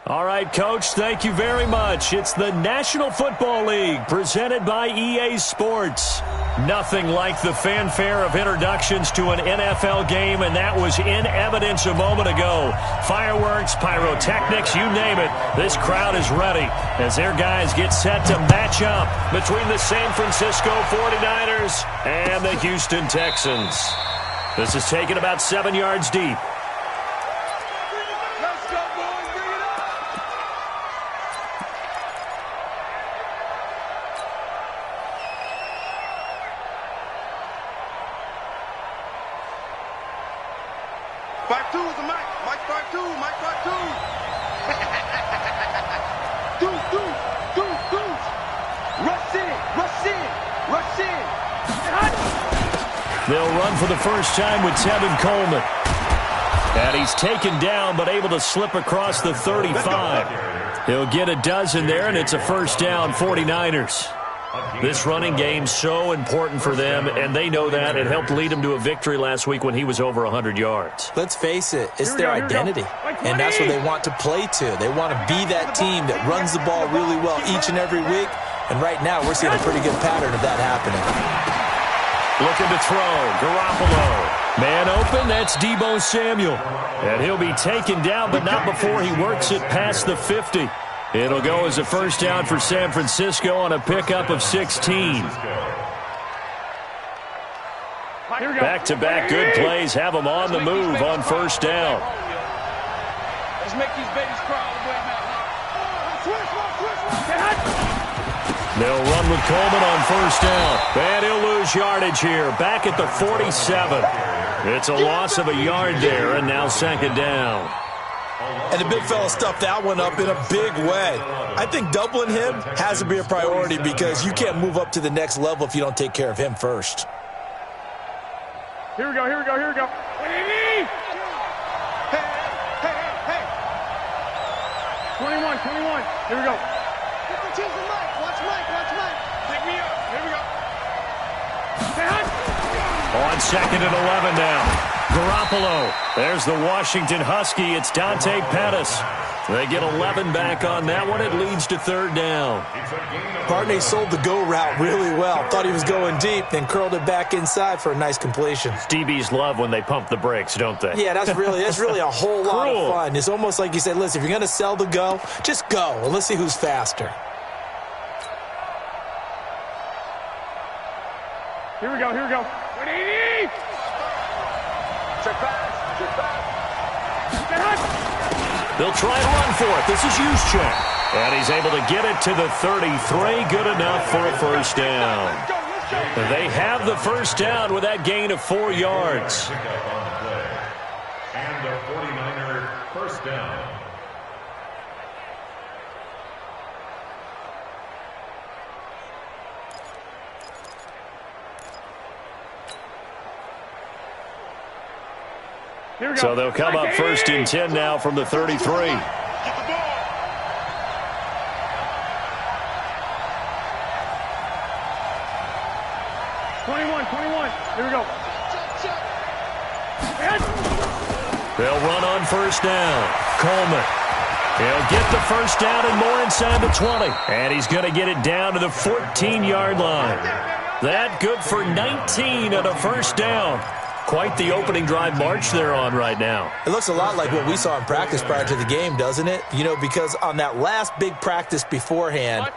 All right, Coach, thank you very much. It's the National Football League presented by EA Sports. Nothing like the fanfare of introductions to an NFL game, and that was in evidence a moment ago. Fireworks, pyrotechnics, you name it. This crowd is ready as their guys get set to match up between the San Francisco 49ers and the Houston Texans. This is taken about 7 yards deep. They'll run for the first time with Tevin Coleman. And he's taken down but able to slip across the 35. He'll get a dozen there, and it's a first down, 49ers. This running game's so important for them, and they know that. It helped lead them to a victory last week when he was over 100 yards. Let's face it, it's their identity, and that's what they want to play to. They want to be that team that runs the ball really well each and every week, and right now we're seeing a pretty good pattern of that happening. Looking to throw, Garoppolo. Man open, that's Deebo Samuel. And he'll be taken down, but not before he works it past the 50. It'll go as a first down for San Francisco on a pickup of 16. Back-to-back good plays have them on the move on first down. Let's make these babies cry all the way now. They'll run with Coleman on first down. And he'll lose yardage here. Back at the 47. It's a loss of a yard there, and now second down. And the big fella stuffed that one up in a big way. I think doubling him has to be a priority because you can't move up to the next level if you don't take care of him first. Here we go. 21. Here we go. Watch Mike. Pick me up. Here we go. On second and 11 now. Garoppolo. There's the Washington Husky. It's Dante Pettis. They get 11 back on that one. It leads to third down. Barney sold the go route really well. Thought he was going deep, then curled it back inside for a nice completion. DBs love when they pump the brakes, don't they? Yeah, that's really a whole lot of fun. It's almost like you said, listen, if you're going to sell the go, just go, and let's see who's faster. Here we go. 180. Check pass. They'll try to run for it. This is Juszczyk. And he's able to get it to the 33. Good enough for a first down. They have the first down with that gain of 4 yards. And the 49er first down. So they'll come up first and 10 now from the 33. Get the ball. 21. Here we go. They'll run on first down. Coleman. He'll get the first down and more inside the 20. And he's going to get it down to the 14-yard line. That good for 19 and a first down. Quite the opening drive march they're on right now. It looks a lot like what we saw in practice prior to the game, doesn't it? You know, because on that last big practice beforehand,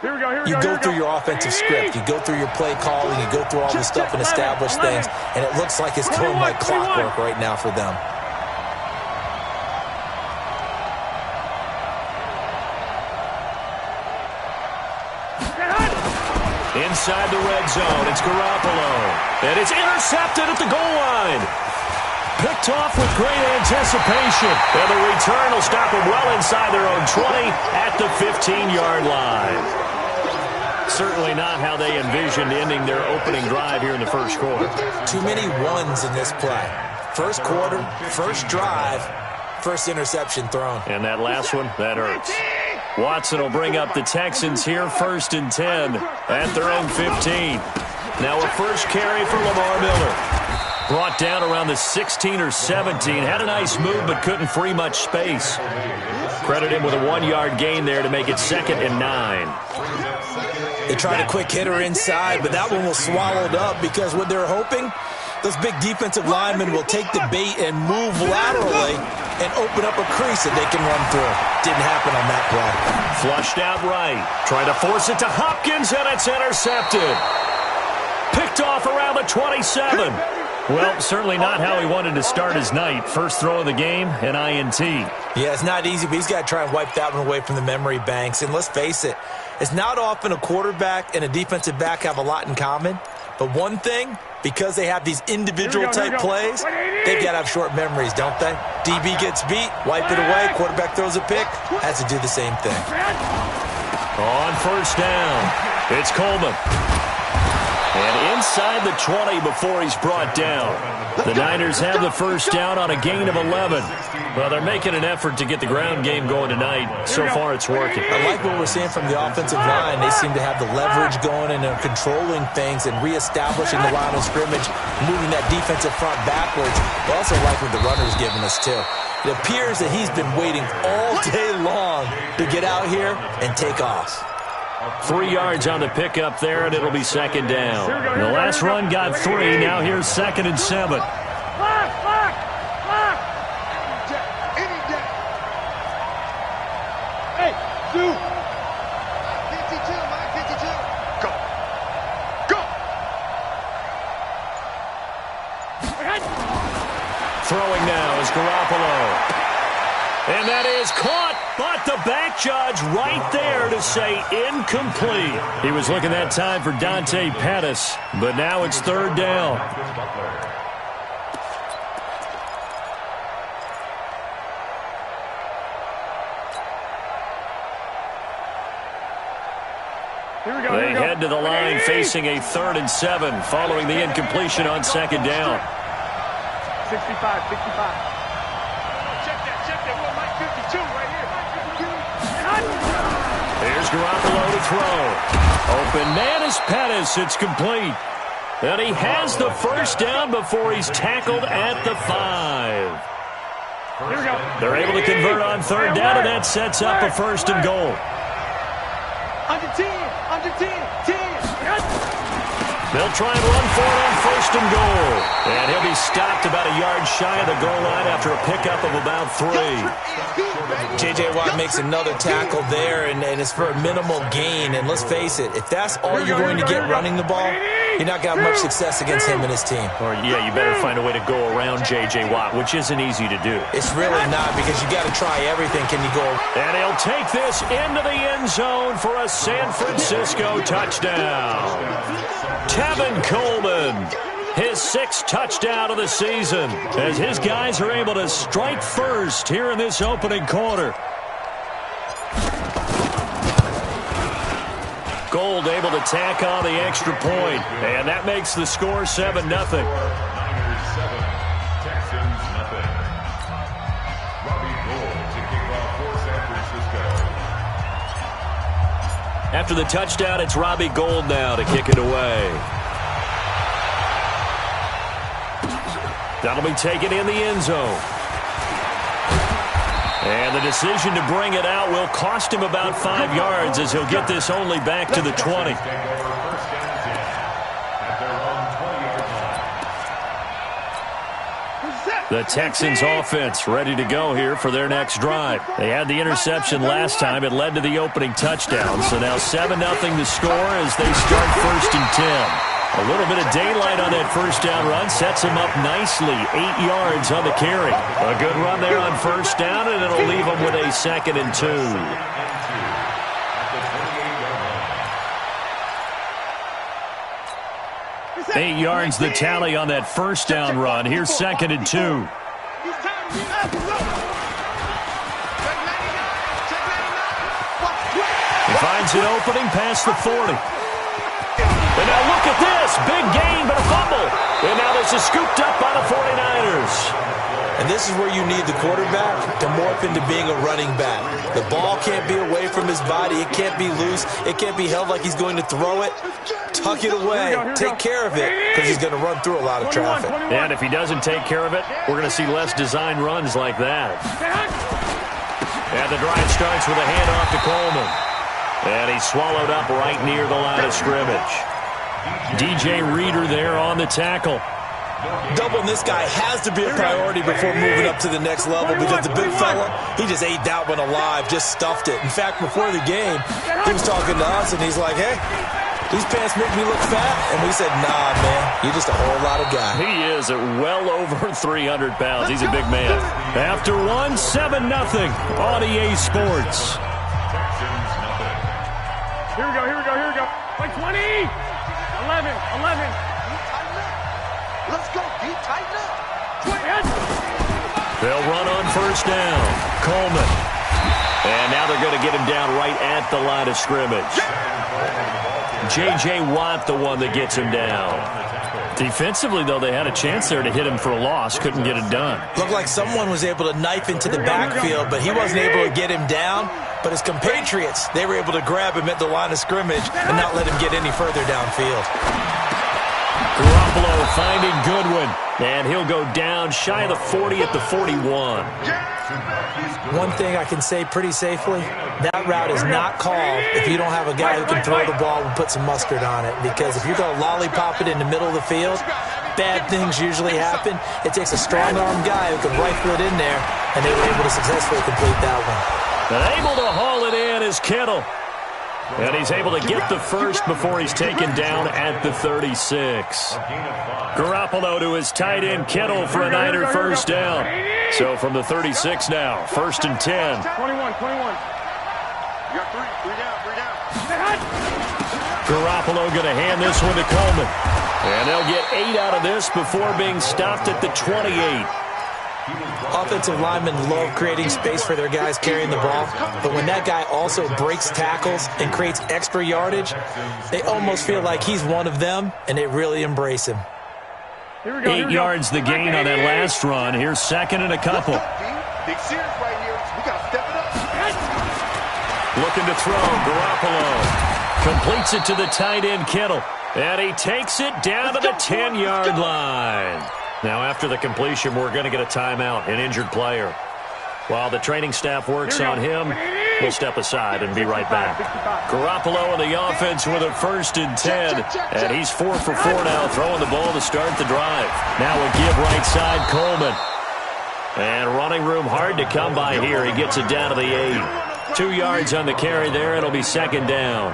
you go through your offensive script. You go through your play calling. You go through all this stuff and establish things. And it looks like it's going like clockwork right now for them. Inside the red zone, it's Garoppolo. And it's intercepted at the goal line. Picked off with great anticipation. And the return will stop them well inside their own 20 at the 15-yard line. Certainly not how they envisioned ending their opening drive here in the first quarter. Too many ones in this play. First quarter, first drive, first interception thrown. And that last one, that hurts. Watson will bring up the Texans here, first and 10 at their own 15. Now a first carry for Lamar Miller. Brought down around the 16 or 17. Had a nice move but couldn't free much space. Credit him with a 1-yard gain there to make it 2nd and 9. They tried a quick hitter inside, but that one was swallowed up because what they're hoping, those big defensive linemen will take the bait and move laterally and open up a crease that they can run through. Didn't happen on that play. Flushed out right. Trying to force it to Hopkins, and it's intercepted. Picked off around the 27. Well, certainly not how he wanted to start his night. First throw of the game, an INT. Yeah, it's not easy, but he's got to try and wipe that one away from the memory banks. And let's face it, it's not often a quarterback and a defensive back have a lot in common. But one thing, because they have these individual type plays, they've got to have short memories, don't they? DB gets beat, wipe it away, quarterback throws a pick, has to do the same thing. On first down, it's Coleman. And inside the 20 before he's brought down. The Niners have the first down on a gain of 11. Well, they're making an effort to get the ground game going tonight. So far, it's working. I like what we're seeing from the offensive line. They seem to have the leverage going and they're controlling things and reestablishing the line of scrimmage, moving that defensive front backwards. I also like what the runner's giving us, too. It appears that he's been waiting all day long to get out here and take off. 3 yards on the pickup there, and it'll be 2nd down. The last run got 3. Now here's 2nd and 7. Hey, dude. 52, Mike, 52. Go. Go. Throwing now is Garoppolo. And that is caught, but the back judge right there to say incomplete. He was looking that time for Dante Pettis, but now it's 3rd down. They head to the line facing a 3rd and 7 following the incompletion on 2nd down. 65, 65. Here's Garoppolo to throw. Open man is Pettis. It's complete. And he has the first down before he's tackled at the 5. They're able to convert on 3rd down, and that sets up a 1st and goal. Under 10, under 10, 10. They'll try and run for it on 1st and goal. And he'll be stopped about a yard shy of the goal line after a pickup of about 3. J.J. Watt makes another tackle there, and it's for a minimal gain. And let's face it, if that's all you're going to get running the ball, you're not going to have much success against him and his team. Or, yeah, you better find a way to go around J.J. Watt, which isn't easy to do. It's really not, because you got to try everything. Can you go? And he'll take this into the end zone for a San Francisco touchdown. Tevin Coleman, his 6th touchdown of the season, as his guys are able to strike first here in this opening quarter. Gold able to tack on the extra point, and that makes the score 7-0. Niners 7, Texans nothing. Robbie Gould to kick off for San Francisco. After the touchdown, it's Robbie Gould now to kick it away. That'll be taken in the end zone. And the decision to bring it out will cost him about 5 yards, as he'll get this only back to the 20. The Texans offense ready to go here for their next drive. They had the interception last time. It led to the opening touchdown. So now 7-0 the score as they start 1st and 10. A little bit of daylight on that first down run sets him up nicely. 8 yards on the carry. A good run there on 1st down, and it'll leave him with a 2nd and 2. 8 yards the tally on that 1st down run. Here's 2nd and 2. He finds an opening past the 40. And now look at this. Big gain, but a fumble. And now this is scooped up by the 49ers. And this is where you need the quarterback to morph into being a running back. The ball can't be away from his body. It can't be loose. It can't be held like he's going to throw it. Tuck it away. Take care of it, because he's going to run through a lot of traffic. And if he doesn't take care of it, we're going to see less design runs like that. And the drive starts with a handoff to Coleman. And he's swallowed up right near the line of scrimmage. DJ Reader there on the tackle. Doubling this guy has to be a priority before moving up to the next level because the big fella, he just ate that one alive, just stuffed it. In fact, before the game, he was talking to us, and he's like, hey, these pants make me look fat. And we said, nah, man, you're just a whole lot of guy. He is at well over 300 pounds. He's a big man. After one, 7-0 on EA Sports. Here we go. Like 20. 11. Let's go, D. Tighten up. They'll run on first down. Coleman. And now they're going to get him down right at the line of scrimmage. J.J. Watt, the one that gets him down. Defensively, though, they had a chance there to hit him for a loss. Couldn't get it done. Looked like someone was able to knife into the backfield, but he wasn't able to get him down. But his compatriots, they were able to grab him at the line of scrimmage and not let him get any further downfield. Garoppolo finding Goodwin, and he'll go down shy of the 40 at the 41. One thing I can say pretty safely, that route is not called if you don't have a guy who can throw the ball and put some mustard on it. Because if you're going to lollipop it in the middle of the field, bad things usually happen. It takes a strong-armed guy who can rifle it in there, and they were able to successfully complete that one. And able to haul it in is Kittle. And he's able to get the first before he's taken down at the 36. Garoppolo to his tight end Kittle for a Niner first down. So from the 36 now, 1st and 10. 21. You got three down. Garoppolo going to hand this one to Coleman. And they'll get 8 out of this before being stopped at the 28. Offensive linemen love creating space for their guys carrying the ball, but when that guy also breaks tackles and creates extra yardage, they almost feel like he's one of them, and they really embrace him. 8 yards the gain on that last run. Here's 2nd and a couple. Big series right here. We got to step it up. Looking to throw. Garoppolo completes it to the tight end Kittle, and he takes it down to the 10-yard line. Now, after the completion, we're going to get a timeout, an injured player. While the training staff works on him, we'll step aside and be right back. Garoppolo on the offense with a 1st and 10, and he's 4 for 4 now, throwing the ball to start the drive. Now a give right side, Coleman. And running room hard to come by here. He gets it down to the 8. 2 yards on the carry there. It'll be 2nd down.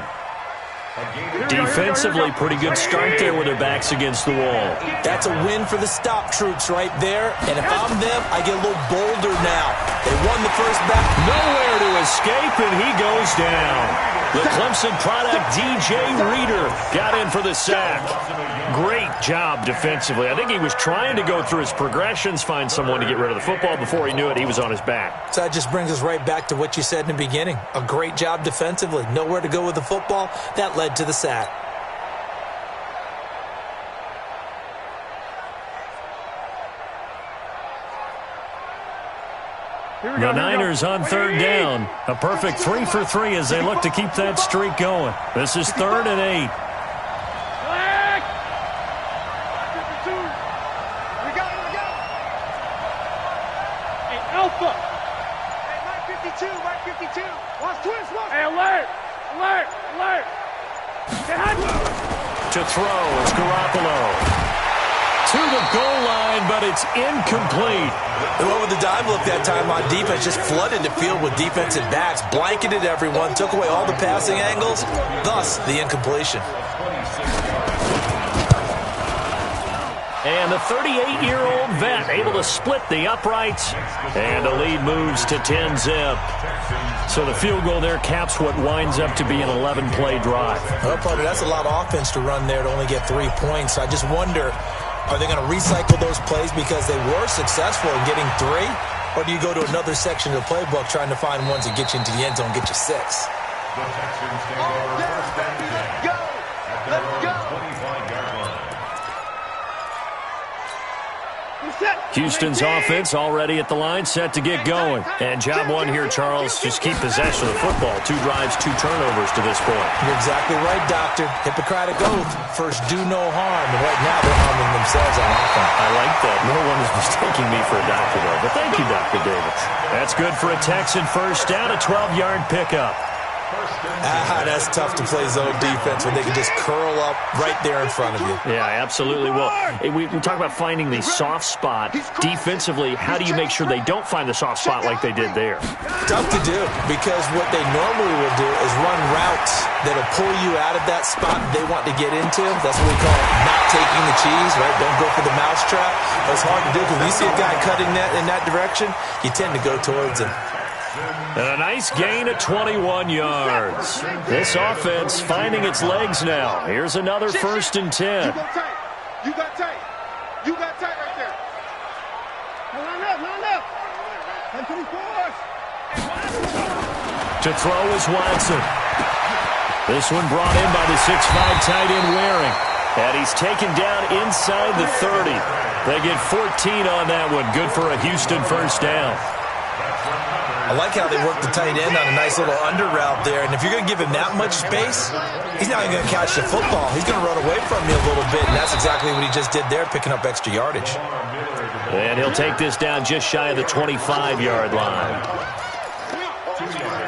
Defensively, pretty good start there with their backs against the wall. That's a win for the stop troops right there. And if I'm them, I get a little bolder now. They won the first back. Nowhere to escape, and he goes down. The Clemson product, DJ Reader, got in for the sack. Great job defensively. I think he was trying to go through his progressions, find someone to get rid of the football. Before he knew it, he was on his back. So that just brings us right back to what you said in the beginning. A great job defensively. Nowhere to go with the football. That led to the sack. The Niners on 3rd down. A perfect 3 for 3 as they look to keep that streak going. This is 3rd and 8. We got it. Hey, Alpha. Hey, right 52. Watch twins, watch. Hey, alert. To throw, it's Garoppolo. To the goal line, but it's incomplete. They went with the dime look that time on defense, just flooded the field with defensive backs, blanketed everyone, took away all the passing angles, thus the incompletion. And the 38-year-old vet able to split the uprights, and the lead moves to 10-zip. So the field goal there caps what winds up to be an 11-play drive. Well, partner, that's a lot of offense to run there to only get 3 points. I just wonder, are they going to recycle those plays because they were successful in getting 3? Or do you go to another section of the playbook trying to find ones that get you into the end zone, get you 6? The Texans take over first down and 10 at their own 25-yard line. Set. Houston's offense already at the line, set to get going. And job one here, Charles, just keep possession of the football. 2 drives, 2 turnovers to this point. You're exactly right, Doctor. Hippocratic oath. First, do no harm. And right now, they're harming themselves on offense. I like that. No one is mistaking me for a doctor, though. But thank you, Dr. Davis. That's good for a Texan first down, a 12-yard pickup. That's tough to play zone defense when they can just curl up right there in front of you. Yeah, absolutely. Well, we talk about finding the soft spot. Defensively, how do you make sure they don't find the soft spot like they did there? Tough to do, because what they normally will do is run routes that'll pull you out of that spot they want to get into. That's what we call not taking the cheese, right? Don't go for the mousetrap. That's hard to do, because when you see a guy cutting that in that direction, you tend to go towards him. And a nice gain of 21 yards. This offense finding its legs now. Here's another 1st and 10. You got tight. You got tight. You got tight right there. Line up. Come to the force. To throw is Watson. This one brought in by the 6'5" tight end Waring. And he's taken down inside the 30. They get 14 on that one. Good for a Houston first down. I like how they work the tight end on a nice little under route there. And if you're going to give him that much space, he's not even going to catch the football. He's going to run away from you a little bit, and that's exactly what he just did there, picking up extra yardage. And he'll take this down just shy of the 25-yard line.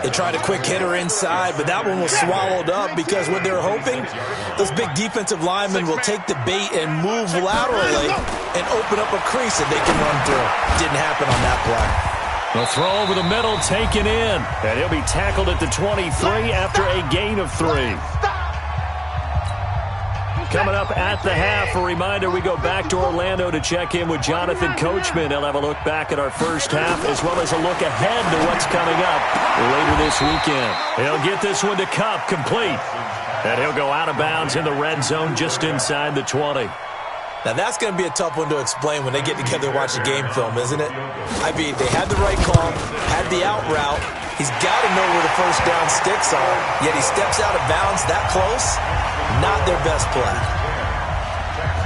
They tried a quick hitter inside, but that one was swallowed up because what they're hoping, those big defensive linemen will take the bait and move laterally and open up a crease that they can run through. Didn't happen on that play. The throw over the middle taken in. And he'll be tackled at the 23 after a gain of 3. Coming up at the half, a reminder, we go back to Orlando to check in with Jonathan Coachman. He'll have a look back at our first half as well as a look ahead to what's coming up later this weekend. He'll get this one to Kupp, complete. And he'll go out of bounds in the red zone just inside the 20. Now, that's going to be a tough one to explain when they get together and watch the game film, isn't it? I mean, they had the right call, had the out route. He's got to know where the first down sticks are, yet he steps out of bounds that close. Not their best play.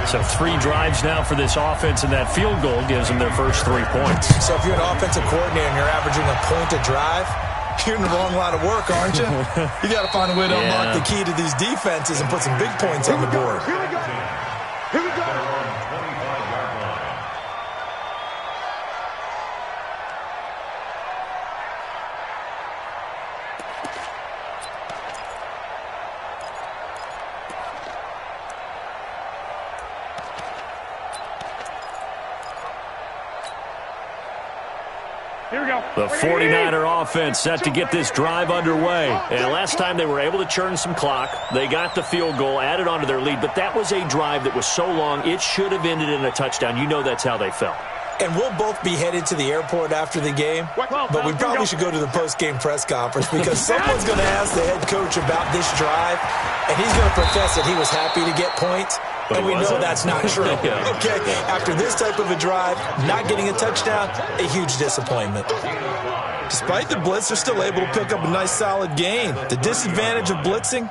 So 3 drives now for this offense, and that field goal gives them their first 3 points. So if you're an offensive coordinator and you're averaging a point a drive, you're in the wrong line of work, aren't you? You got to find a way to unlock the key to these defenses and put some big points on the board. Here we go. Here we go. The 49er offense set to get this drive underway. And last time they were able to churn some clock. They got the field goal, added on to their lead. But that was a drive that was so long, it should have ended in a touchdown. You know that's how they felt. And we'll both be headed to the airport after the game, but we probably should go to the post-game press conference because someone's going to ask the head coach about this drive, and he's going to profess that he was happy to get points, and we know that's not true. Okay, after this type of a drive, not getting a touchdown, a huge disappointment. Despite the blitz, they're still able to pick up a nice solid gain. The disadvantage of blitzing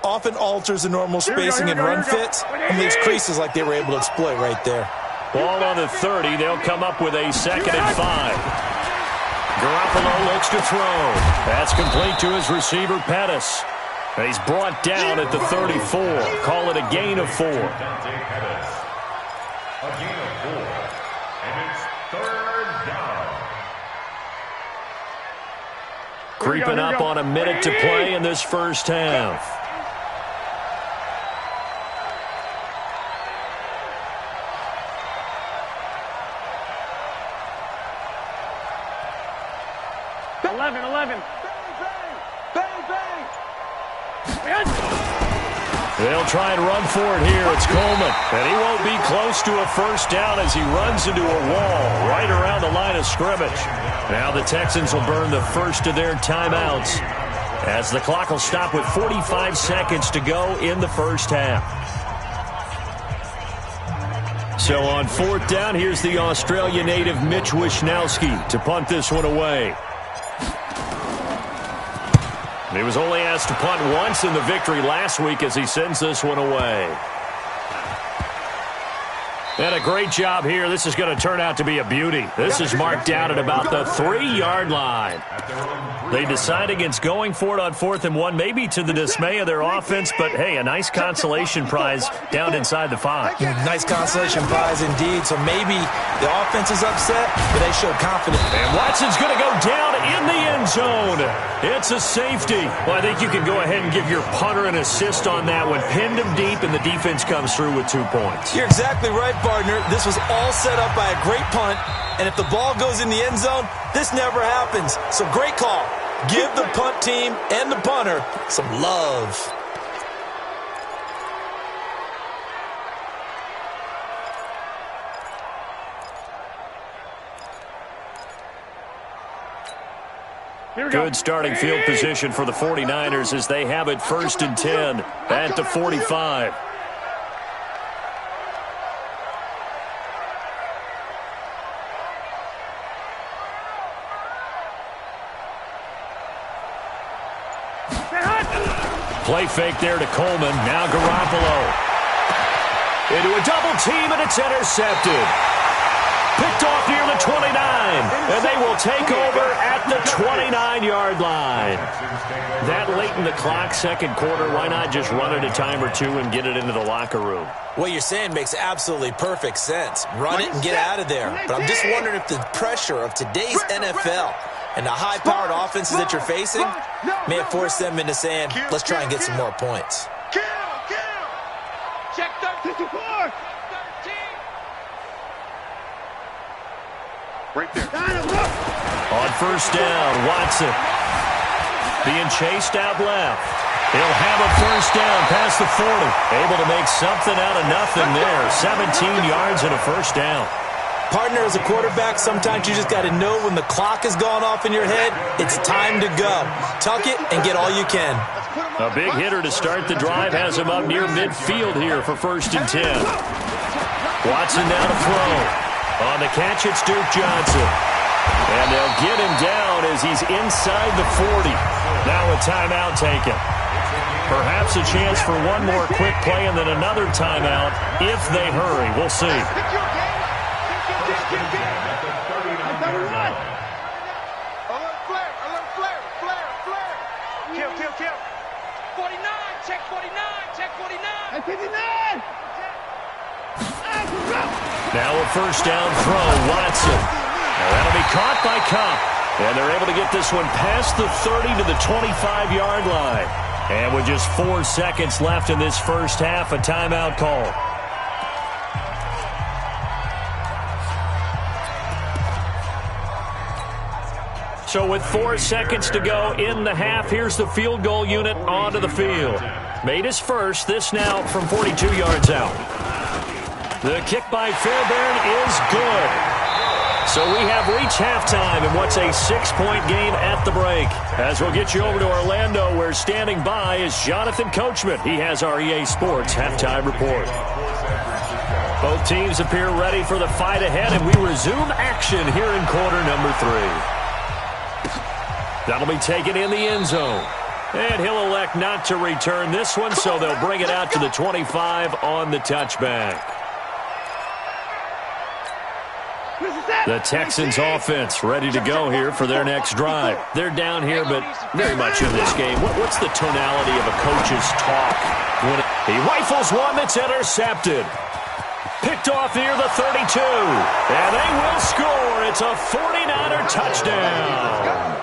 often alters the normal spacing and run fits and leaves creases like they were able to exploit right there. Ball on the 30. They'll come up with a 2nd and 5. Garoppolo looks to throw. That's complete to his receiver, Pettis. He's brought down at the 34. Call it a gain of 4. A gain of 4. And it's 3rd down. Creeping up on a minute to play in this first half. They'll try and run for it here. It's Coleman. And he won't be close to a first down as he runs into a wall right around the line of scrimmage. Now the Texans will burn the first of their timeouts as the clock will stop with 45 seconds to go in the first half. So on 4th down, here's the Australia native Mitch Wishnowsky to punt this one away. He was only asked to punt once in the victory last week as he sends this one away. And a great job here. This is going to turn out to be a beauty. This is marked down at about the 3-yard line. They decide against going for it on 4th and 1, maybe to the dismay of their offense, but, hey, a nice consolation prize down inside the 5. Nice consolation prize indeed. So maybe the offense is upset, but they show confidence. And Watson's going to go down in the end zone. It's a safety. Well, I think you can go ahead and give your punter an assist on that one. Pinned him deep, and the defense comes through with 2 points. You're exactly right, partner. This was all set up by a great punt, and if the ball goes in the end zone, this never happens. So great call. Give the punt team and the punter some love. Good starting field position for the 49ers as they have it 1st and 10 at the 45. Play fake there to Coleman. Now Garoppolo. Into a double team, and it's intercepted. Picked off near the 29, and they will take over at the 29-yard line. That late in the clock, 2nd quarter, why not just run it a time or 2 and get it into the locker room? What you're saying makes absolutely perfect sense. Run it and get out of there. But I'm just wondering if the pressure of today's NFL and the high-powered offenses that you're facing may have forced them into saying, let's try and get some more points. Check 13. Right there. On 1st down, Watson being chased out left. He'll have a 1st down past the 40. Able to make something out of nothing there. 17 yards and a 1st down. Partner, as a quarterback, sometimes you just got to know when the clock has gone off in your head, it's time to go. Tuck it and get all you can. A big hitter to start the drive has him up near midfield here for 1st and 10. Watson now to throw. On the catch, it's Duke Johnson. And they'll get him down as he's inside the 40. Now a timeout taken. Perhaps a chance for one more quick play and then another timeout if they hurry. We'll see. Kill. 49, check 49. 59. Now a 1st down throw, Watson. Now that'll be caught by Kupp. And they're able to get this one past the 30 to the 25-yard line. And with just 4 seconds left in this first half, a timeout call. So with 4 seconds to go in the half, here's the field goal unit onto the field. Made his first, this now from 42 yards out. The kick by Fairbairn is good. So we have reached halftime in what's a 6-point game at the break. As we'll get you over to Orlando, where standing by is Jonathan Coachman. He has our EA Sports halftime report. Both teams appear ready for the fight ahead, and we resume action here in quarter number 3. That'll be taken in the end zone. And he'll elect not to return this one, so they'll bring it out to the 25 on the touchback. The Texans offense ready to go here for their next drive. They're down here, but very much in this game. What's the tonality of a coach's talk? He rifles one that's intercepted. Picked off near the 32. And they will score. It's a 49er touchdown.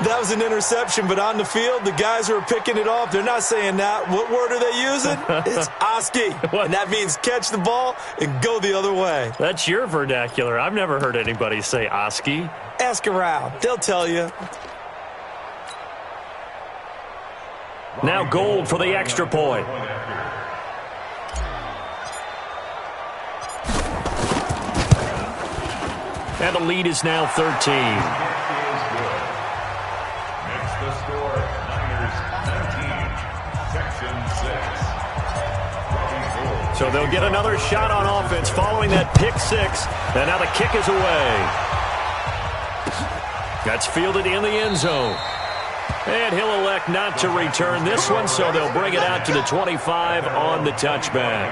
That was an interception, but on the field, the guys who are picking it off, they're not saying that. What word are they using? It's Oski. And that means catch the ball and go the other way. That's your vernacular. I've never heard anybody say Oski. Ask around. They'll tell you. Now Gold for the extra point. And the lead is now 13. So they'll get another shot on offense following that pick 6. And now the kick is away. That's fielded in the end zone. And he'll elect not to return this one, so they'll bring it out to the 25 on the touchback.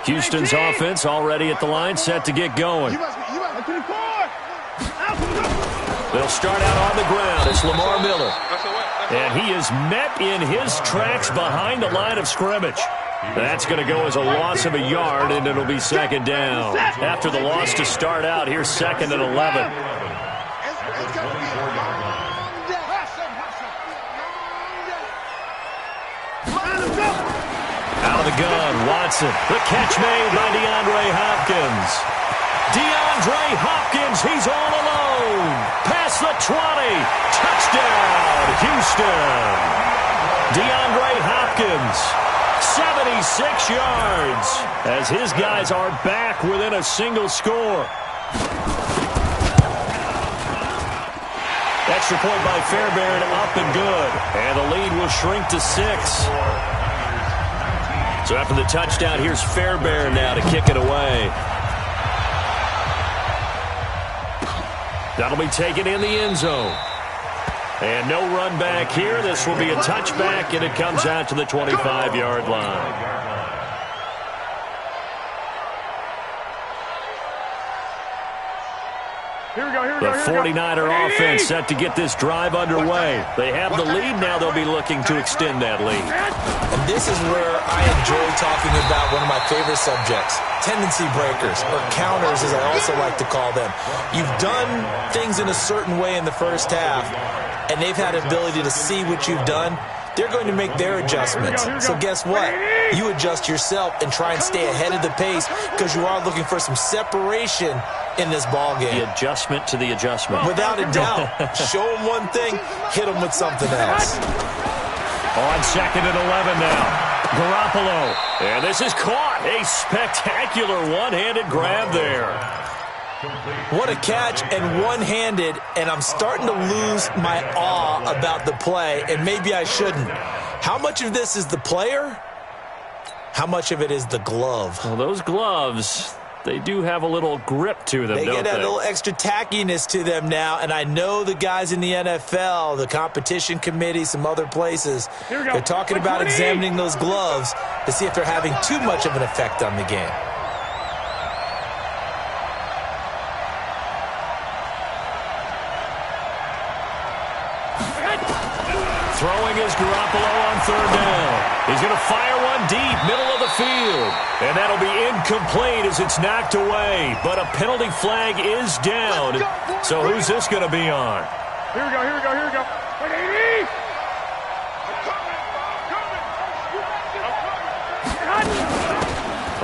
Houston's offense already at the line, set to get going. They'll start out on the ground. It's Lamar Miller. And he is met in his tracks behind the line of scrimmage. That's going to go as a loss of a yard, and it'll be second down. After the loss to start out, here's second and 11. Out of the gun, Watson. The catch made by DeAndre Hopkins. DeAndre Hopkins, he's all alone. Past the 20. Touchdown, Houston. DeAndre Hopkins, 76 yards, as his guys are back within a single score. Extra point by Fairbairn, up and good. And the lead will shrink to 6. So after the touchdown, here's Fairbairn now to kick it away. That'll be taken in the end zone. And no run back here. This will be a touchback, and it comes out to the 25-yard line. The 49er offense set to get this drive underway. They have the lead now. They'll be looking to extend that lead. And this is where I enjoy talking about one of my favorite subjects, tendency breakers, or counters as I also like to call them. You've done things in a certain way in the first half, and they've had the ability to see what you've done. They're going to make their adjustments. So guess what? You adjust yourself and try and stay ahead of the pace because you are looking for some separation in this ball game. The adjustment to the adjustment. Without a doubt. Show them one thing, hit them with something else. On second and 11 now. Garoppolo. And this is caught. A spectacular one-handed grab there. What a catch, and one-handed, and I'm starting to lose my awe about the play, and maybe I shouldn't. How much of this is the player? How much of it is the glove? Well, those gloves, they do have a little grip to them, They don't get that they? little extra tackiness to them now, and I know the guys in the NFL, the competition committee, some other places, they're talking about examining those gloves to see if they're having too much of an effect on the game. Throwing is Garoppolo on third down. He's going to fire one deep, middle of the field. And that'll be incomplete as it's knocked away. But a penalty flag is down. So who's this going to be on? Here we go, here we go, here we go.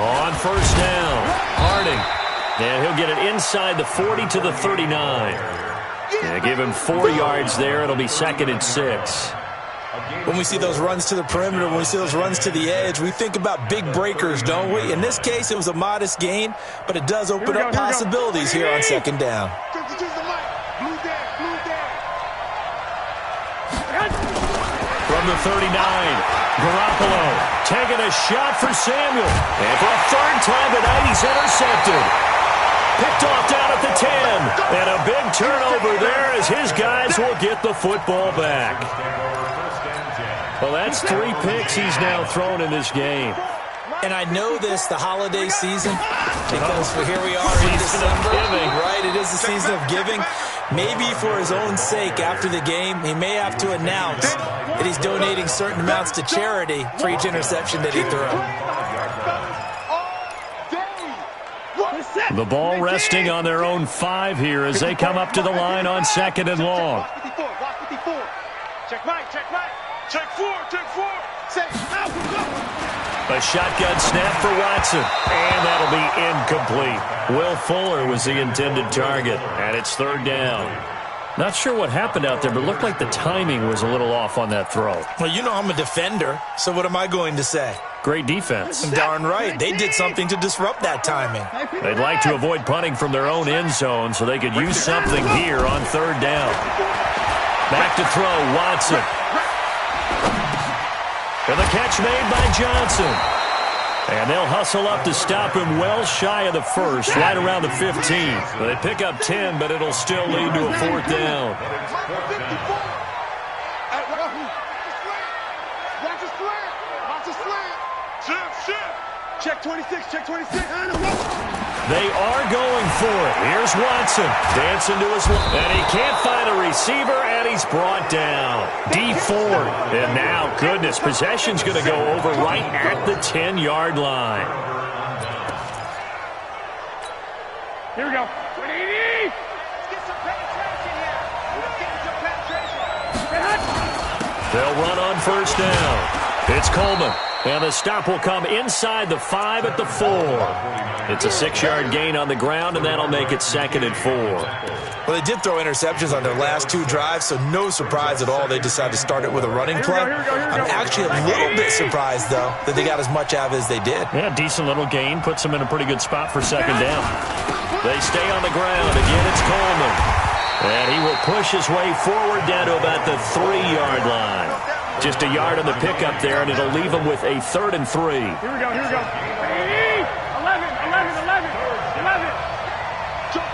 On first down, Harding. And he'll get it inside the 40 to the 39. Yeah, give him 4 yards there. It'll be second and 6. When we see those runs to the perimeter, when we see those runs to the edge, we think about big breakers, don't we? In this case, it was a modest gain, but it does open up possibilities here on second down. From the 39, Garoppolo taking a shot for Samuel. And for a third time tonight, he's intercepted. Picked off down at the 10. And a big turnover there as his guys will get the football back. Well, that's 3 picks he's now thrown in this game. And I know this, the holiday season, because here we are in December. Right, it is the season of giving. Maybe for his own sake, after the game, he may have to announce that he's donating certain amounts to charity for each interception that he threw. The ball resting on their own 5 here as they come up to the line on second and long. Check Mike, check Mike. Check 4, check 4. A shotgun snap for Watson, and that'll be incomplete. Will Fuller was the intended target, and it's third down. Not sure what happened out there, but it looked like the timing was a little off on that throw. Well, you know I'm a defender, so what am I going to say? Great defense. Darn right. They did something to disrupt that timing. They'd like to avoid punting from their own end zone so they could use something here on third down. Back to throw, Watson. And the catch made by Johnson. And they'll hustle up to stop him well shy of the first, right around the 15. They pick up 10, but it'll still lead to a fourth down. Check 26, check 26. They are going for it. Here's Watson dancing to his left. And he can't find a receiver, and he's brought down. D Ford. And now, goodness, possession's going to go over right at the 10-yard line. Here we go. 180. Let's get some penetration here. Let's get some penetration. They'll run on first down. It's Coleman. And the stop will come inside the 5 at the 4. It's a 6-yard gain on the ground, and that'll make it 2nd and 4. Well, they did throw interceptions on their last 2 drives, so no surprise at all they decided to start it with a running play. I'm actually a little bit surprised, though, that they got as much out of it as they did. Yeah, decent little gain. Puts them in a pretty good spot for 2nd down. They stay on the ground. Again, it's Coleman. And he will push his way forward down to about the 3-yard line. Just a yard on the pickup there, and it'll leave him with a 3rd and 3. Here we go, here we go. 11. Jump.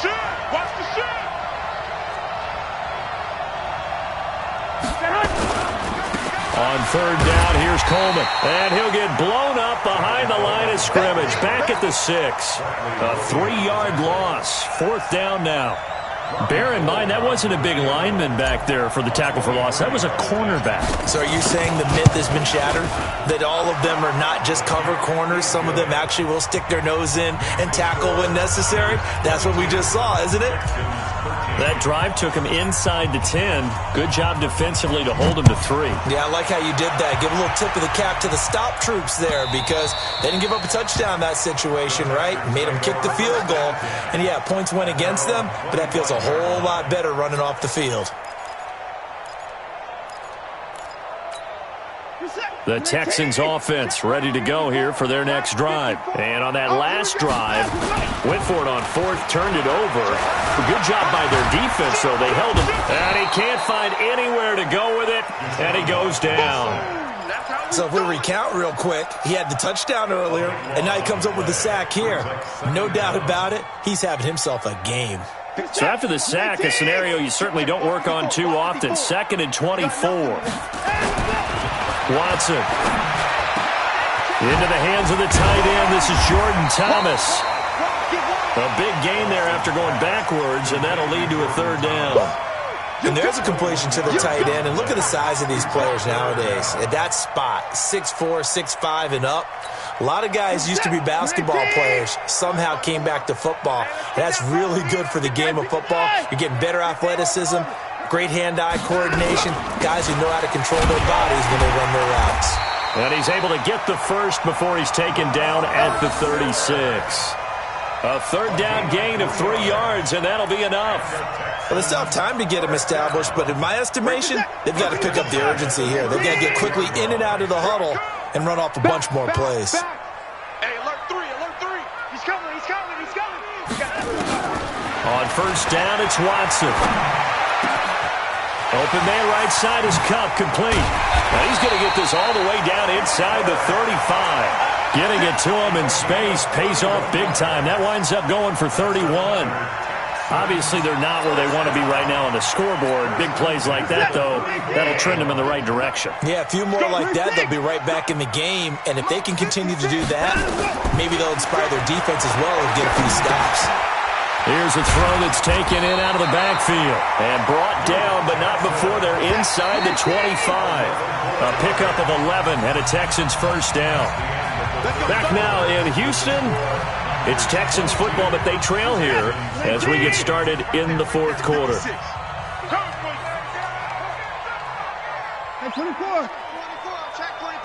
Shit, watch the shit. On 3rd down, here's Coleman. And he'll get blown up behind the line of scrimmage. Back at the 6. A 3-yard loss. 4th down now. Bear in mind, that wasn't a big lineman back there for the tackle for loss. That was a cornerback. So are you saying the myth has been shattered? That all of them are not just cover corners? Some of them actually will stick their nose in and tackle when necessary? That's what we just saw, isn't it? That drive took him inside the 10. Good job defensively to hold him to 3. Yeah, I like how you did that. Give a little tip of the cap to the stop troops there because they didn't give up a touchdown in that situation, right? Made them kick the field goal. And, yeah, points went against them, but that feels a whole lot better running off the field. The Texans offense ready to go here for their next drive. And on that last drive, went for it on 4th, turned it over. Good job by their defense, though. They held him. And he can't find anywhere to go with it, and he goes down. So if we recount real quick, he had the touchdown earlier, and now he comes up with the sack here. No doubt about it, he's having himself a game. So after the sack, a scenario you certainly don't work on too often. 2nd and 24. Watson. Into the hands of the tight end. This is Jordan Thomas. A big gain there after going backwards, and that'll lead to a 3rd down. And there's a completion to the tight end. And look at the size of these players nowadays. At that spot, 6'4", 6'5", and up. A lot of guys used to be basketball players, somehow came back to football. And that's really good for the game of football. You're getting better athleticism, great hand-eye coordination, guys who know how to control their bodies when they run their routes. And he's able to get the first before he's taken down at the 36. A 3rd down gain of 3 yards, and that'll be enough. Well, they still have time to get him established, but in my estimation, they've got to pick up the urgency here. They've got to get quickly in and out of the huddle and run off a bunch more plays. Hey, alert 3. He's coming. On 1st down, it's Watson. Open man right side is Cup, complete. Now he's going to get this all the way down inside the 35. Getting it to him in space pays off big time. That winds up going for 31. Obviously, they're not where they want to be right now on the scoreboard. Big plays like that, though, that'll trend them in the right direction. Yeah, a few more like that, they'll be right back in the game. And if they can continue to do that, maybe they'll inspire their defense as well and get a few stops. Here's a throw that's taken in out of the backfield and brought down, but not before they're inside the 25. A pickup of 11 and a Texans 1st down. Back now in Houston, it's Texans football, but they trail here as we get started in the 4th quarter. Hey, 24. Check 24.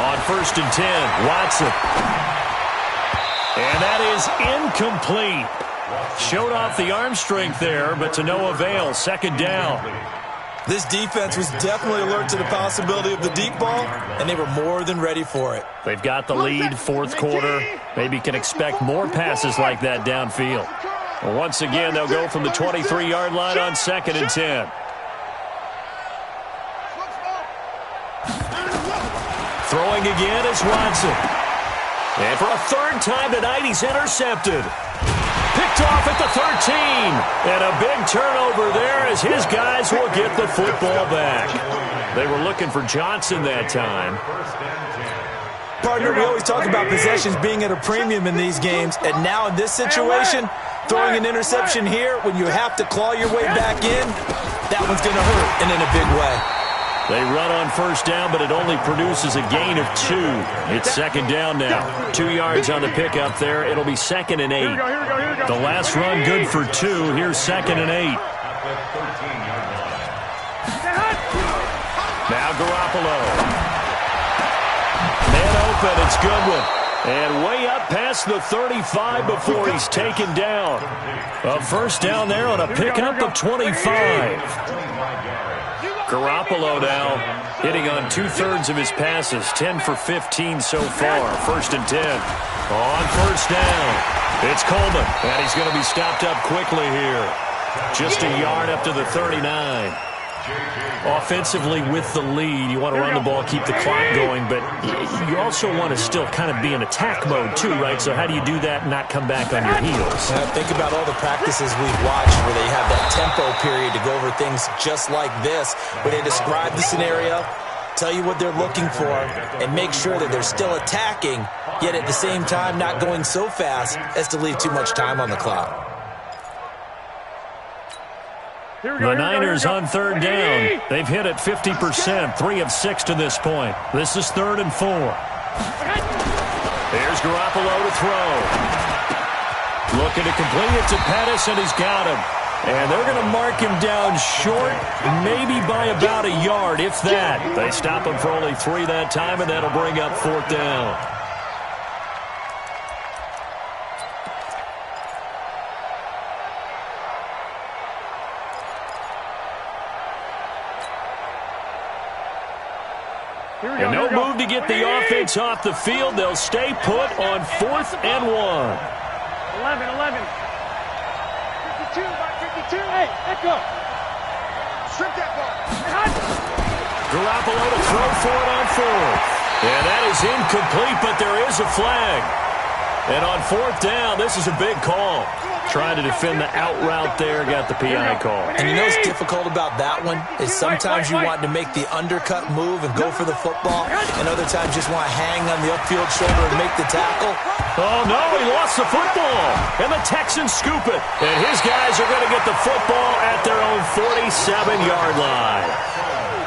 On 1st and 10, Watson. And that is incomplete. Showed off the arm strength there, but to no avail. 2nd down. This defense was definitely alert to the possibility of the deep ball, and they were more than ready for it. They've got the lead, 4th quarter. Maybe can expect more passes like that downfield. Well, once again, they'll go from the 23-yard line on 2nd and 10. Throwing again is Watson. And for a 3rd time tonight, he's intercepted. Picked off at the 13. And a big turnover there as his guys will get the football back. They were looking for Johnson that time. Partner, we always talk about possessions being at a premium in these games, and now in this situation, throwing an interception here when you have to claw your way back in, that one's going to hurt, and in a big way. They run on first down, but it only produces a gain of 2. It's second down now. 2 yards on the pickup there. It'll be second and 8. The last run good for 2. Here's second and 8. Now Garoppolo. Man open, it's Goodwin. And way up past the 35 before he's taken down. A first down there on a pickup of 25. Garoppolo now hitting on 2/3 of his passes, 10 for 15 so far. First and 10. On first down, it's Coleman, and he's going to be stopped up quickly here. Just a yard up to the 39. Offensively with the lead, you want to run the ball, keep the clock going, but you also want to still kind of be in attack mode too, right? So how do you do that and not come back on your heels? Think about all the practices we've watched where they have that tempo period to go over things just like this, where they describe the scenario, tell you what they're looking for, and make sure that they're still attacking, yet at the same time not going so fast as to leave too much time on the clock. The Niners on third down. They've hit it 50%, 3 of 6 to this point. This is 3rd and 4. There's Garoppolo to throw. Looking to complete it to Pettis, and he's got him. And they're going to mark him down short, maybe by about a yard, if that. They stop him for only 3 that time, and that'll bring up 4th down. And no move to get the offense off the field. They'll stay put on 4th and 1. 11. 52, 52. Hey, let go. Strip that ball. Garoppolo to throw for it on 4th. And that is incomplete, but there is a flag. And on 4th down, this is a big call. Trying to defend the out route there, got the PI call. And you know what's difficult about that one is sometimes you want to make the undercut move and go for the football, and other times just want to hang on the upfield shoulder and make the tackle. Oh, no, he lost the football. And the Texans scoop it. And his guys are going to get the football at their own 47-yard line.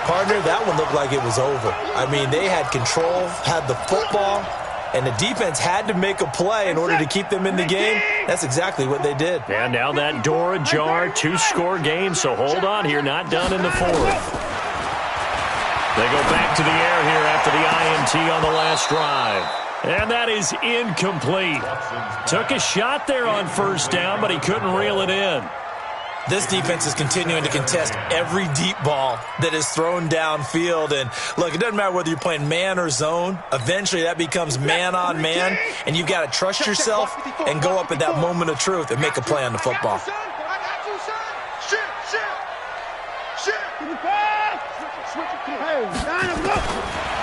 Partner, that one looked like it was over. I mean, they had control, had the football, and the defense had to make a play in order to keep them in the game. That's exactly what they did. And now that door ajar, 2-score game, so hold on here, not done in the 4th. They go back to the air here after the INT on the last drive. And that is incomplete. Took a shot there on first down, but he couldn't reel it in. This defense is continuing to contest every deep ball that is thrown downfield. And, look, it doesn't matter whether you're playing man or zone. Eventually, that becomes man-on-man, and you've got to trust yourself and go up at that moment of truth and make a play on the football.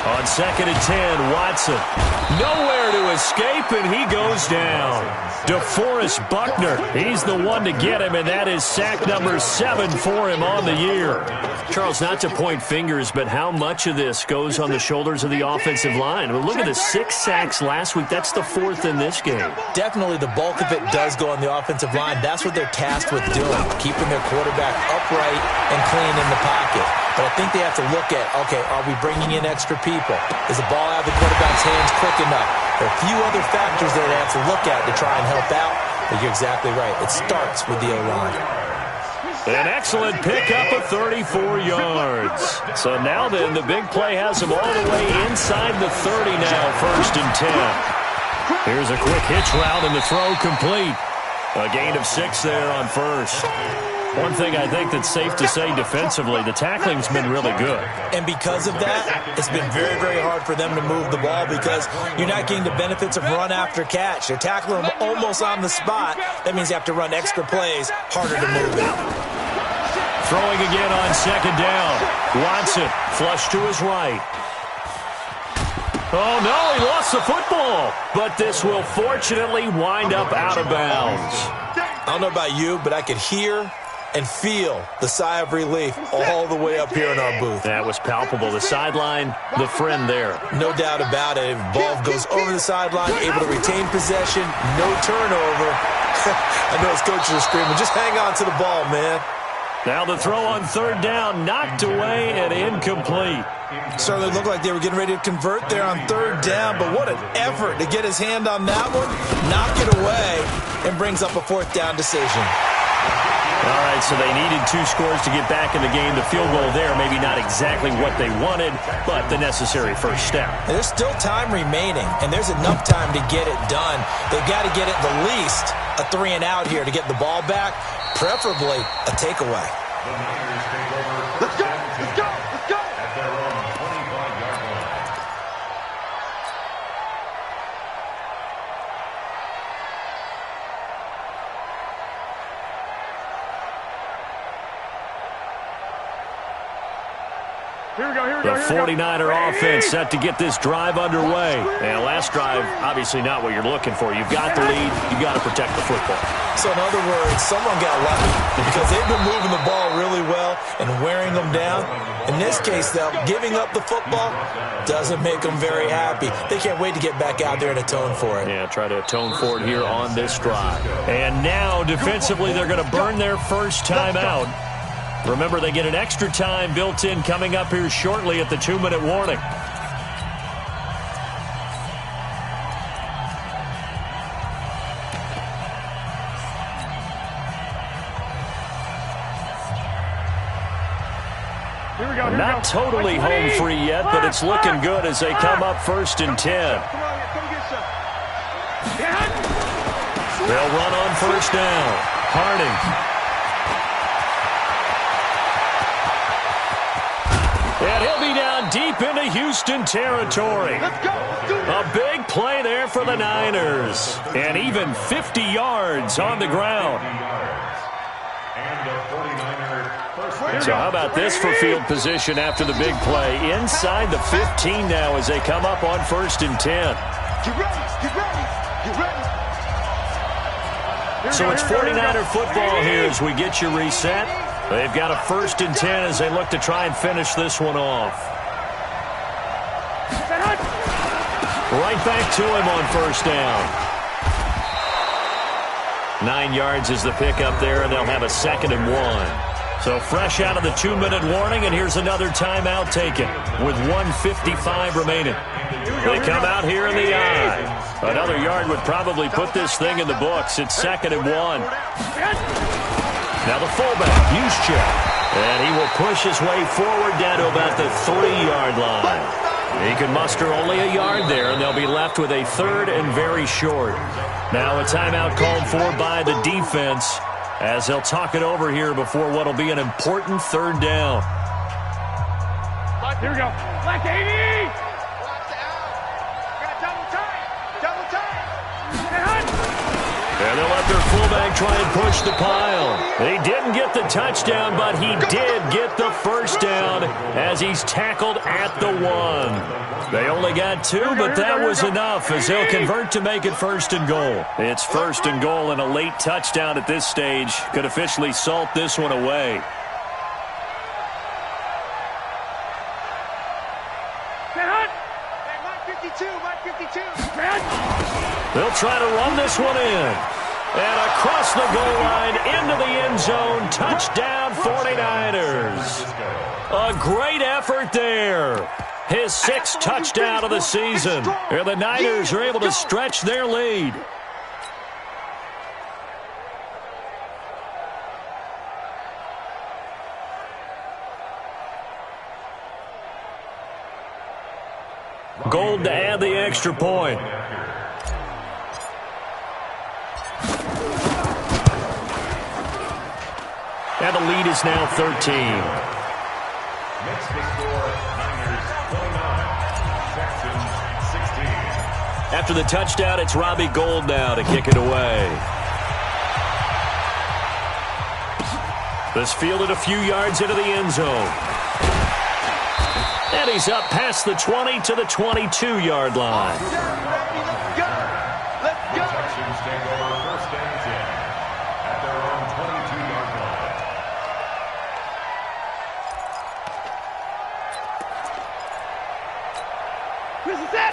On 2nd and 10, Watson. Nowhere to escape, and he goes down. DeForest Buckner, he's the one to get him, and that is sack number 7 for him on the year. Charles, not to point fingers, but how much of this goes on the shoulders of the offensive line? Well, look at the 6 sacks last week. That's the 4th in this game. Definitely the bulk of it does go on the offensive line. That's what they're tasked with doing, keeping their quarterback upright and clean in the pocket. But I think they have to look at, okay, are we bringing in extra people? Is the ball out of the quarterback's hands quick enough? There are a few other factors that they have to look at to try and help out. But you're exactly right. It starts with the O-line. An excellent pickup of 34 yards. So now then, the big play has him all the way inside the 30 now, 1st and 10. Here's a quick hitch route and the throw complete. A gain of 6 there on first. One thing I think that's safe to say defensively, the tackling's been really good. And because of that, it's been very, very hard for them to move the ball because you're not getting the benefits of run after catch. They're tackling them almost on the spot. That means you have to run extra plays, harder to move it. Throwing again on 2nd down. Watson, flush to his right. Oh, no, he lost the football. But this will fortunately wind up out of bounds. I don't know about you, but I could hear and feel the sigh of relief all the way up here in our booth. That was palpable. The sideline, the friend there. No doubt about it. Ball goes over the sideline, able to retain possession, no turnover. I know his coaches are screaming, just hang on to the ball, man. Now the throw on third down, knocked away and incomplete. Certainly looked like they were getting ready to convert there on third down, but what an effort to get his hand on that one, knock it away, and brings up a fourth down decision. All right, so they needed 2 scores to get back in the game. The field goal there, maybe not exactly what they wanted, but the necessary first step. And there's still time remaining, and there's enough time to get it done. They've got to get it the least a 3-and-out here to get the ball back, preferably a takeaway. The Niners take over. Let's go, let's go, let's go. At their own 25-yard line. Here we go, here we The go, here we go. 49er offense set to get this drive underway. And last drive, obviously not what you're looking for. You've got the lead. You've got to protect the football. So in other words, someone got lucky because they've been moving the ball really well and wearing them down. In this case, though, giving up the football doesn't make them very happy. They can't wait to get back out there and atone for it. Yeah, try to atone for it here on this drive. And now, defensively, they're going to burn their first time out. Remember, they get an extra time built in coming up here shortly at the 2-minute warning. Here we go, here we Not go. totally home free yet, but it's looking good as they come up 1st and 10. Come on, come get some. They'll run on first down. Harding. And he'll be down deep into Houston territory. Let's go, let's do A big play there for the Niners. And even 50 yards on the ground. And a 49er first down. So how about this for field position after the big play? Inside the 15 now as they come up on 1st and 10. Get ready, get ready, get ready. So it's 49er football here as we get you reset. They've got a 1st and 10 as they look to try and finish this one off. Right back to him on first down. 9 yards is the pickup there, and they'll have a 2nd and 1. So fresh out of the 2-minute warning, and here's another timeout taken with 1:55 remaining. They come out here in the I. Another yard would probably put this thing in the books. It's 2nd and 1. Now the fullback, Juszczyk, and he will push his way forward down to about the 3-yard line. He can muster only a yard there, and they'll be left with a 3rd and very short. Now a timeout called for by the defense as they'll talk it over here before what will be an important 3rd down. Here we go. Black 80. Got double time, double time. And they'll let their fullback try and push the pile. He didn't get the touchdown, but he did get the first down as he's tackled at the 1. They only got 2, but that was enough as they'll convert to make it 1st and goal. It's 1st and goal, and a late touchdown at this stage could officially salt this one away. Hey, Mike 52. They'll try to run this one in. And across the goal line, into the end zone, touchdown 49ers. A great effort there. His 6th touchdown of the season. And the Niners are able to stretch their lead. Gold to add the extra point. And the lead is now 13. Makes the score Niners 29, Texans 16. After the touchdown, it's Robbie Gould now to kick it away. This fielded a few yards into the end zone. And he's up past the 20 to the 22-yard line. Let's go. Let's go. Texans take over 1st and 10 at their own 22-yard line.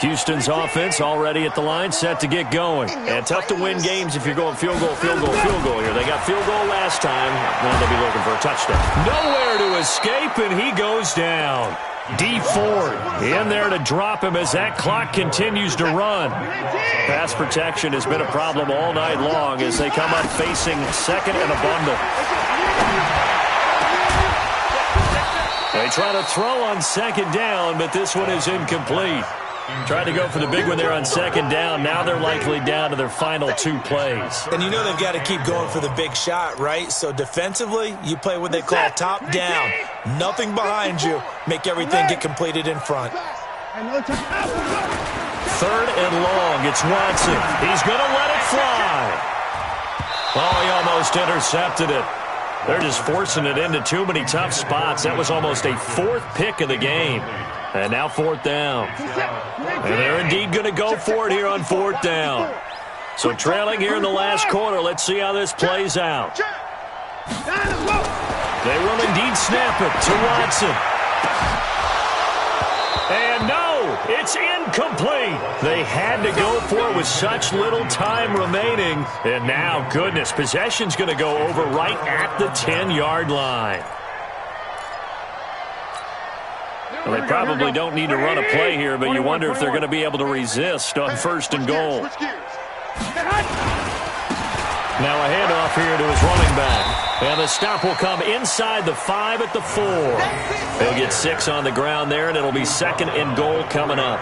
Houston's offense already at the line, set to get going. And tough to win games if you're going field goal here. They got field goal last time. Now they'll be looking for a touchdown. Nowhere to escape, and he goes down. D Ford in there to drop him as that clock continues to run. Pass protection has been a problem all night long as they come up facing second and a bundle. They try to throw on second down, but this one is incomplete. Tried to go for the big one there on second down. Now they're likely down to their final 2 plays. And you know they've got to keep going for the big shot, right? So defensively, you play what they call top down. Nothing behind you. Make everything get completed in front. 3rd and long. It's Watson. He's going to let it fly. Oh, he almost intercepted it. They're just forcing it into too many tough spots. That was almost a 4th pick of the game. And now 4th down. And they're indeed going to go for it here on 4th down. So trailing here in the last quarter. Let's see how this plays out. They will indeed snap it to Watson. And no, it's incomplete. They had to go for it with such little time remaining. And now, goodness, possession's going to go over right at the 10-yard line. Well, they probably don't need to run a play here, but you wonder if they're going to be able to resist on 1st and goal. Now a handoff here to his running back. And the stop will come inside the 5 at the 4. They'll get 6 on the ground there, and it'll be 2nd and goal coming up.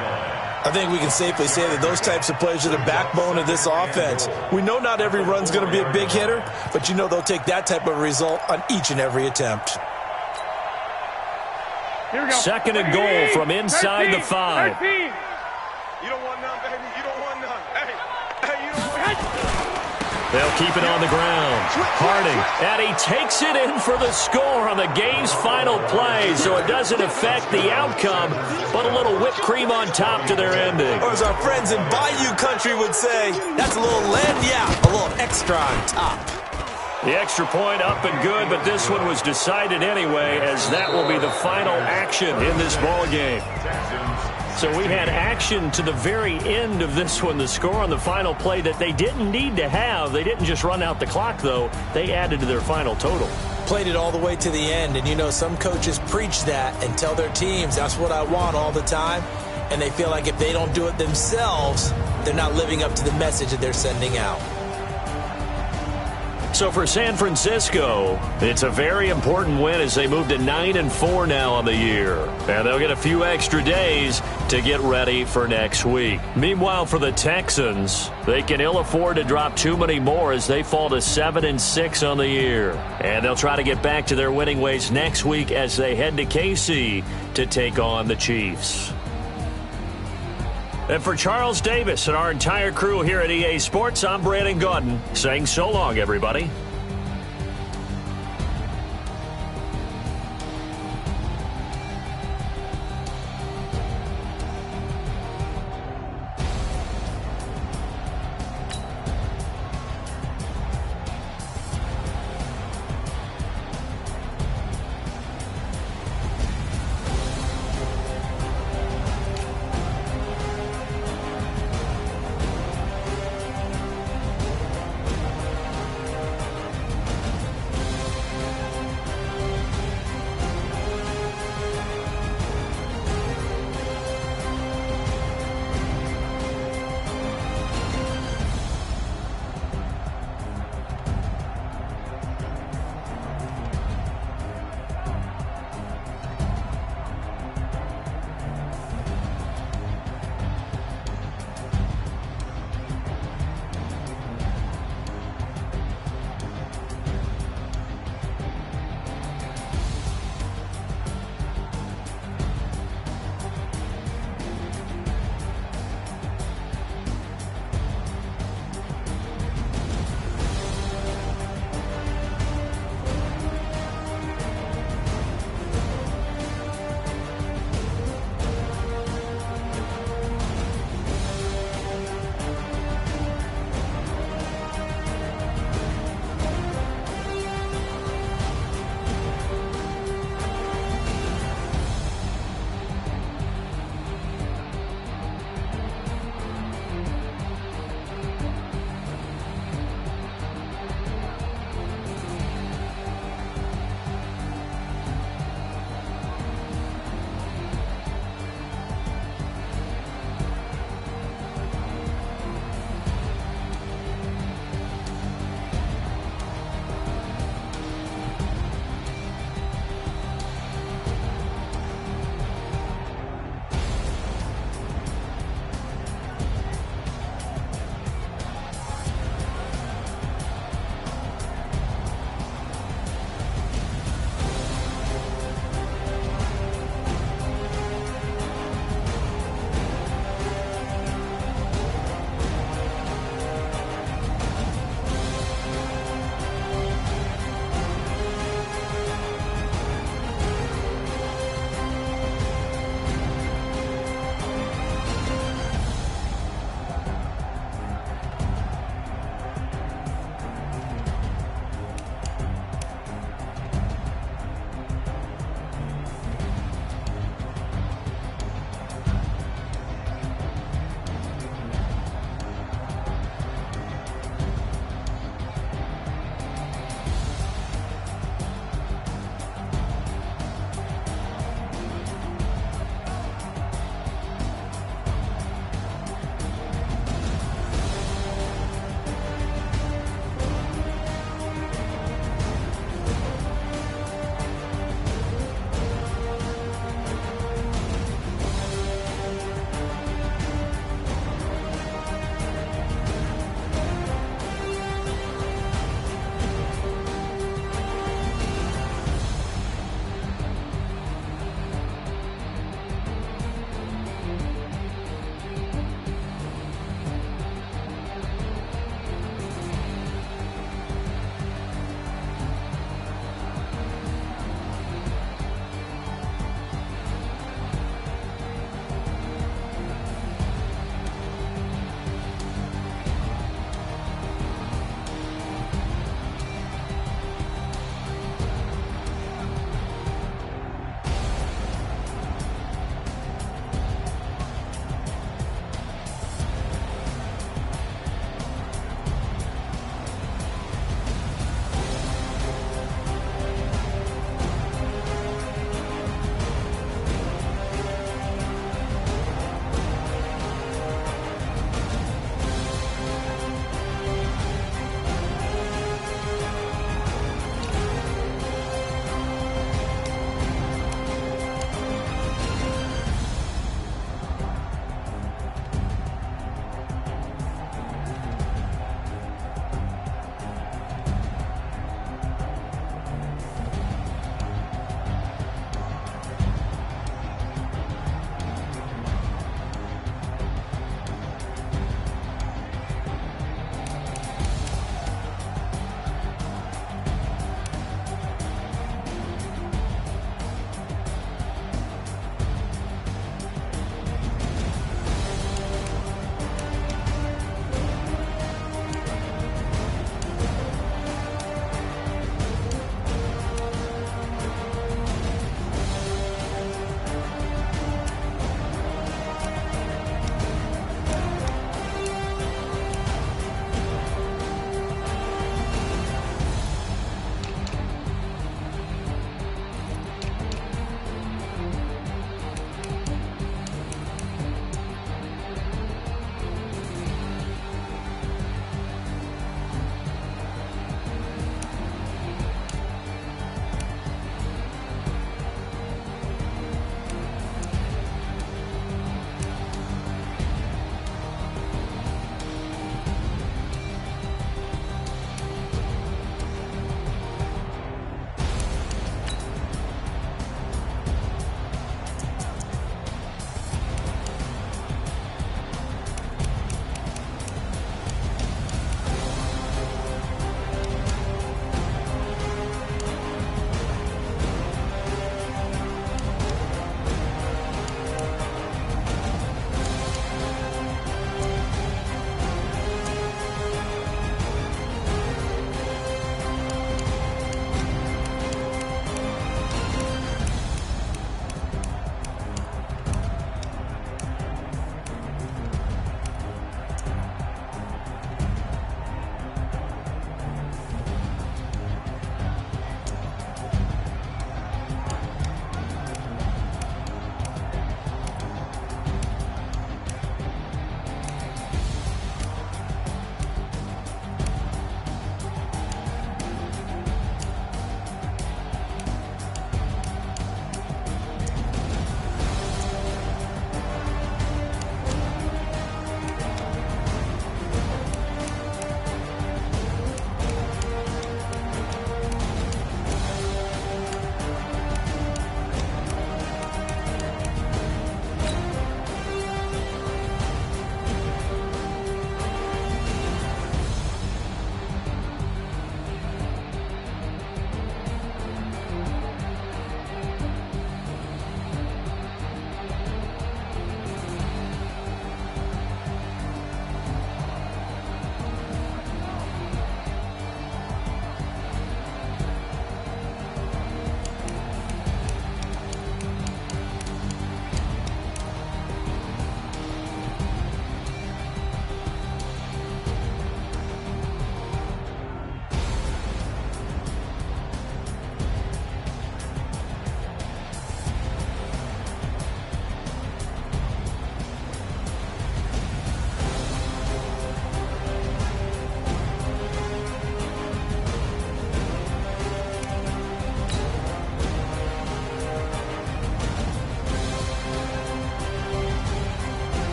I think we can safely say that those types of plays are the backbone of this offense. We know not every run's going to be a big hitter, but you know they'll take that type of result on each and every attempt. 2nd and goal from inside the 5. You don't want none, baby. You don't want none. Hey, you don't want none. They'll keep it on the ground. Harding, and he takes it in for the score on the game's final play, so it doesn't affect the outcome, but a little whipped cream on top to their ending. Or as our friends in Bayou Country would say, that's a little a little extra on top. The extra point up and good, but this one was decided anyway, as that will be the final action in this ball game. So we had action to the very end of this one, the score on the final play that they didn't need to have. They didn't just run out the clock, though. They added to their final total. Played it all the way to the end, and you know some coaches preach that and tell their teams, that's what I want all the time, and they feel like if they don't do it themselves, they're not living up to the message that they're sending out. So for San Francisco, it's a very important win as they move to 9-4 now on the year. And they'll get a few extra days to get ready for next week. Meanwhile, for the Texans, they can ill afford to drop too many more as they fall to 7-6 on the year. And they'll try to get back to their winning ways next week as they head to KC to take on the Chiefs. And for Charles Davis and our entire crew here at EA Sports, I'm Brandon Gaudin saying so long, everybody.